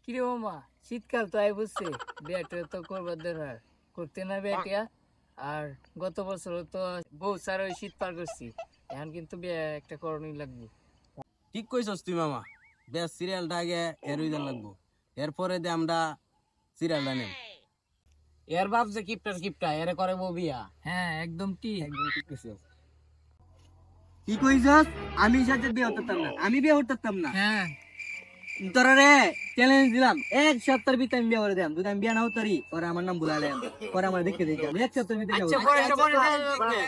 কিরে মামা, শীতকাল তো আই বুঝছে, বিয়েটা তো করবার দরকার, করতে না বিয়েটা। আর গত বছর তো বউ স্যার ওই শীত পার করছি, এখন কিন্তু বিয়ে একটা করণই লাগবে। ঠিক কইছস তুই মামা। বেশ সিরিয়ালটা আগে এরই দেন লাগবো, এরপরে দে আমরা সিরিয়ালটা নেব। এর বাপ যে কিপটার কিপটা এরে করে বউ বিয়া। হ্যাঁ, একদম ঠিক। একদম ঠিক কইছস। কি কইছস? আমি সাথে বিয়ে হতাম না, আমি বিয়ে হতাম না। হ্যাঁ, তোরা রে চ্যালেঞ্জ দিলাম, এক সপ্তাহের ভিতরে আমি বিয়ে করে দিলাম। যদি আমি বিয়ে না হতারি ওরা আমার নাম ভুলাইলাম, পরে আমার দেখতে দিই আমি এক সপ্তাহের ভিতরে আচ্ছা পরে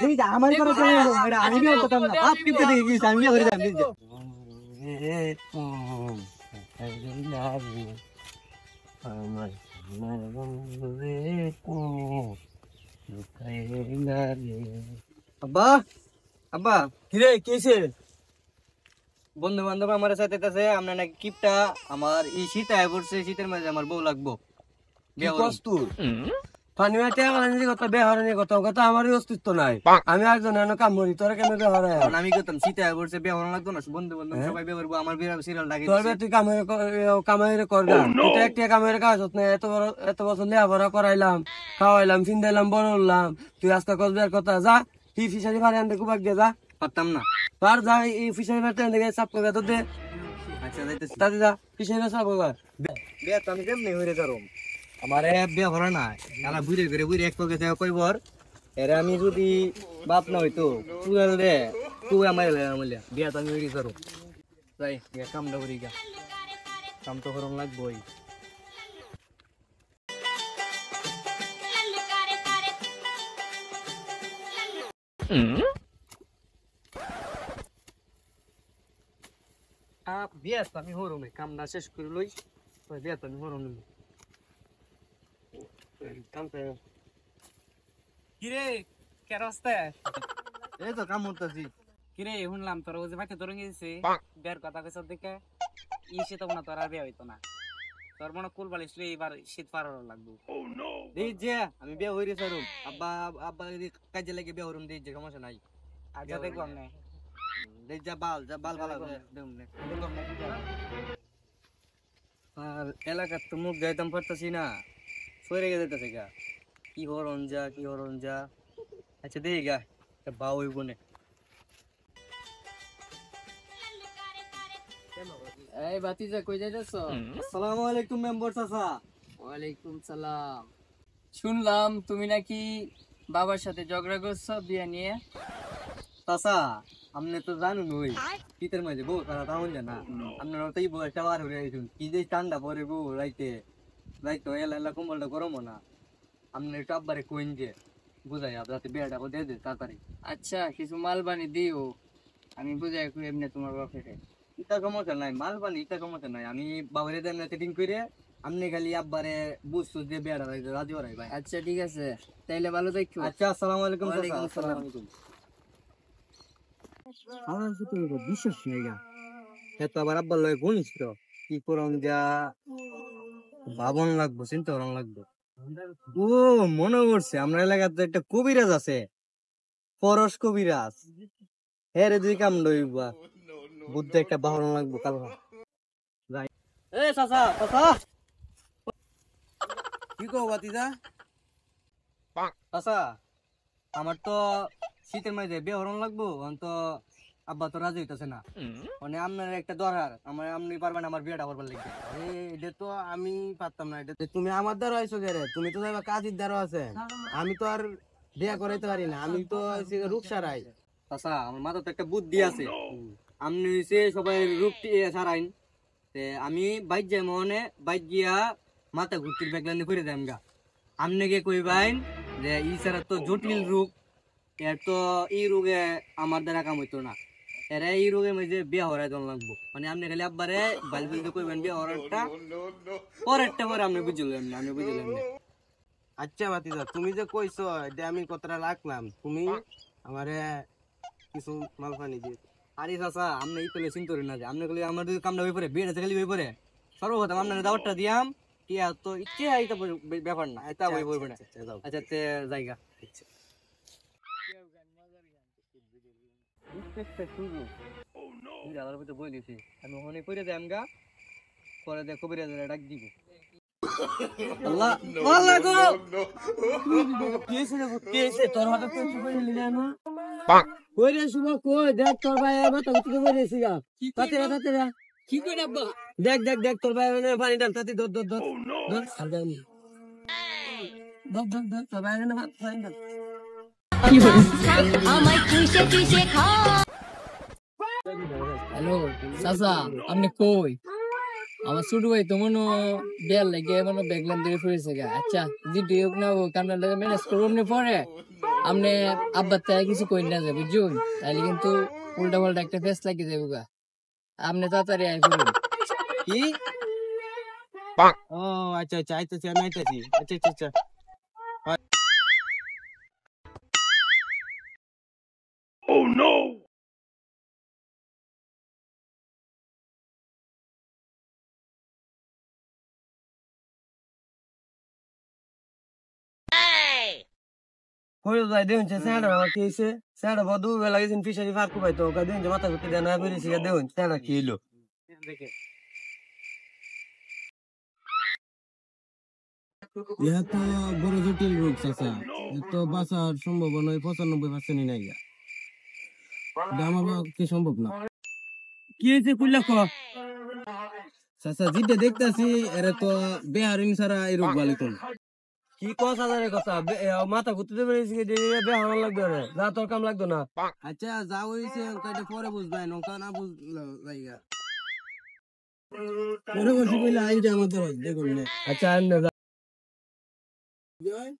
ঠিক আছে। আমার করে চ্যালেঞ্জ এটা আমি বিয়ে হতাম না, বাপ কিপটা দেখে গেছি আমি বিয়ে করে দিলাম। ঠিক আব্বা, আব্বা কিরে কিছে? বন্ধু বান্ধব আমার সাথে আছে, আমরা নাকি কিপটা আমার এই শীত আয় পড়ছে, শীতের মাঝে আমার বউ লাগবো কি বিয়ে কস তুই? ফানিমাতে আমাদের কথা বেহারানি কথা আমারই অস্তিত্ব নাই। আমি একজন এনে কাম করি, তোরা কেন বেহারায়? কারণ আমি করতাম শীত আয় পড়ছে বিয়ে হওয়া লাগতো না, বন্ধু বান্ধব সবাই বিয়ে করবো, আমার বিয়ে সিরিয়াল লাগে। তোর তুই কামাইরে করগা, তুই তো একটা কামাইরে কাজ হত না। এত বছর লেখাপড়া করাইলাম, খাওয়াইলাম, চিন্তাইলাম, বড় হলাম। তুই আজকে কসবের কথা যা, তুই ফিসারি ভাড়া আনতে কুবাক দিয়ে যা। পারতাম না। পার যা, এই ফিসারি ভাড়া আনতে চাপ করবে তো দে। আচ্ছা যাইতেছি। তাতে যা ফিসারি চাপ করবার। বিয়ে তো আমি কেমনি হইরে ধরুম, আমার বিয়ে ভরা না, এলা বুড়ে করে বুড়ে এক পকে কইবর এরা আমি যদি বাপ না হইতো তুই রে, তুই আমার আমলিয়া বিয়া তো আমি হইরে ধরুম। যাই গিয়া কামটা করি গা, কাম তো করুন লাগবোই। বিয়া তো আমি হরুম, কামটা শেষ করে লই, বিয়া তো আমি হরুম। কিরে কে রাস্তায়? এই তো কাম করতেছি। কিরে শুনলাম তোর ওই যে ভাইকে ধরে গেছে, বিয়ের কথা কইছ দেখে শীত না, তোর আর বিয়ে হইতো না। তোর মনে কুল বালিশ এবার শীত পার হওয়া লাগবে। দেই যে আমি বিয়া হইরে সারুম, আব্বা আব্বা যদি কাজে লাগে বিয়া হরুম, দেই যে সমস্যা নাই। আচ্ছা দেখলাম না, দেই যা বাল ভালো দেউম নে। আর এলাকার তো মুখ যাইতাম পারতাছি না, সরে যেতেছে গা, কি হরণ যা। আচ্ছা দেই গা বা ওই বনে। এই ভাতিজা কই যাইতেছ? আসসালামু আলাইকুম মেম্বার চাচা। ওয়ালাইকুম সালাম। শুনলাম তুমি নাকি বাবার সাথে ঝগড়া করছো বিয়ে নিয়ে। চাচা আপনি তো জানুন ওই শীতের মাঝে বউ তারা তাহন না, আপনারা তো এই বয়সটা বার হয়ে আইসুন, কি যে ঠান্ডা পরে বউ রাইতে রাইতো এলা এলা কম্বলটা গরমও না। আপনি একটু আব্বারে কইন যে বুঝাই যাতে বিয়েটা দিয়ে দে তাড়াতাড়ি। আচ্ছা কিছু মাল বানি দিও, আমি বুঝাই কই এমনি তোমার বাপের। ইটা সমস্যা নাই, মাল পানি ইটা সমস্যা নাই, আমি বাবারে দেন সেটিং করে আপনি খালি আব্বারে বুঝছো যে বিয়েটা রাজি হরাই ভাই। আচ্ছা ঠিক আছে, তাইলে ভালো দেখো। আচ্ছা আসসালামু আলাইকুম চাচা। ওয়ালাইকুম আসসালামু আসসালাম। আলাইকুম। আমার তো বিশ্বাস নেই গা, এত আবার আব্বার লয় ঘনিষ্ঠ, কি করন যা ভাবন লাগবো, চিন্তা করন লাগবো। ও মনে করছে আমরা এলাকাতে একটা কবিরাজ আছে, পরশ কবিরাজ, হ্যাঁ রে দুই কাম লইবা, বুদ্ধ একটা বাহন লাগবো কাল যাই। এ চাচা চাচা কি কও বাতিজা? চাচা, আমার তো শীতের মাঝে বিয়ে হরণ লাগবো, অন্ত আব্বা তো রাজি হইতেছে না, মানে আপনার একটা দরকার, আমার আপনি পারবেন আমার বিয়েটা করবার লাগবে। এটা তো আমি পারতাম না, এটা তুমি আমার দ্বারা আইছো কে রে? তুমি তো যাইবা কাজের দ্বারা আছে, আমি তো আর বিয়া করাইতে পারি না, আমি তো রূপসারাই। চাচা আমার মাথা তো একটা বুদ্ধি আছে, আপনি সে সবাই রূপ সারাইন, আমি বাইক যাই মনে বাইক গিয়া মাথা ঘুরতে বেগলানি করে দেন গা, আপনি কে কইবাইন যে ই ছাড়া তো জটিল রোগ, এর তো এই রোগে আমার দ্বারা কাম হইতো না, এরা এই রোগের মধ্যে বিয়া হরাই দন লাগবো, মানে আপনি খালি আব্বারে বাইল বুঝতে কইবেন বিয়া হরারটা পরেরটা পরে আপনি বুঝলেন না, আমি বুঝলেন না। আচ্ছা বাতিজা, তুমি যে কইছো এটা আমি কথাটা রাখলাম, তুমি আমারে কিছু মাল পানি দিয়ে। আরে চাচা আপনি এই পেলে চিন্তা করেন না, যে আপনি খালি আমার যদি কামটা হয়ে পড়ে বিয়েটা খালি হয়ে পড়ে সর্বপ্রথম আপনার দাওয়াতটা দিয়াম, কি আর তো ইচ্ছে এটা ব্যাপার না, এটা হয়ে পড়বে না। আচ্ছা তে জায়গা আমি ওখানে করে দেন গা, পরে দেখ কবিরাজের ডাক দিব। আল্লাহ আল্লাহ গো কি হইছে তোর হঠাৎ করে চুপ করে নিলি না কই রে শুভ কই দেখ তোর ভাই মাথা উঠে বেরিয়েছি গা তাতে কি করে আব্বা? দেখ দেখ দেখ তোর ভাই মানে পানি ডাল তাতে ধর ধর ধর ধর সালগা নি ধর ধর ধর তোর ভাই মানে পানি ডাল হ্যালো চাচা, আপনি কই? আমার ছোট ভাই তো মনে বেল লাগে মনে ব্যাগলাম ধরে ফিরেছে গা। আচ্ছা যদি হোক না হোক আপনার লাগে ম্যানেজ করবো আপনি পরে। আপনি আব্বার তাই কিছু কই না যাবে বুঝুন, তাহলে কিন্তু উল্টা পাল্টা একটা ফেস লাগিয়ে যাবো গা। আপনি তাড়াতাড়ি আই করুন। কি ও আচ্ছা আচ্ছা আইতাছি আমি আইতাছি আচ্ছা আচ্ছা আচ্ছা হইলো যাই দেউন যে স্যার আমার কি হইছে স্যার বদু লাগিয়েছেন ফিশারি ফারকু ভাই তো দেউন যে মাথা ঘুরতে দেন না বেরিয়েছি দেউন স্যার কি হইলো ইহা তো বড় জটিল রোগ চাচা তো বাঁচার সম্ভাবনা 95% নাই আমার পক্ষে সম্ভব না কি হয়েছে কুল্লা ক চাচা যেটা দেখতেছি এরা তো বেহারিন ছাড়া এই রোগ বালিত কি কথা জানে কথা মাথা ঘুরতে পেরেছি বেহার লাগবে রে যা তোর কাম লাগতো না আচ্ছা যা হয়েছে কয়টা পরে বুঝবাই নৌকা না বুঝলো পরে বসে কইলে আইটা আমাদের দেখুন আচ্ছা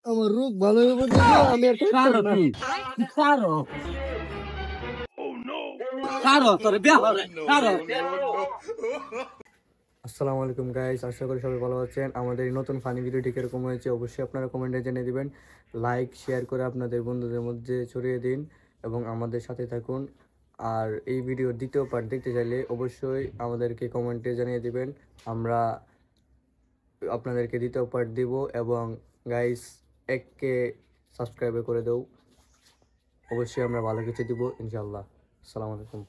আমার রোগ ভালো হবে আমি একটা কারো কারো কারো তোর বেহার কারো আসসালামু আলাইকুম গাইস, আশা করি সবাই ভালো আছেন। আমাদের এই নতুন ফানি ভিডিওটি কিরকম হয়েছে অবশ্যই আপনারা কমেন্টে জানিয়ে দিবেন। লাইক শেয়ার করে আপনাদের বন্ধুদের মধ্যে ছড়িয়ে দিন এবং আমাদের সাথে থাকুন। আর এই ভিডিওর দ্বিতীয় পার্ট দেখতে চাইলে অবশ্যই আমাদেরকে কমেন্টে জানিয়ে দিবেন, আমরা আপনাদেরকে দ্বিতীয় পার্ট দিব। এবং গাইস 1K সাবস্ক্রাইব করে দেও, অবশ্যই আমরা ভালো কিছু দিব ইনশাআল্লাহ। আসসালামু আলাইকুম।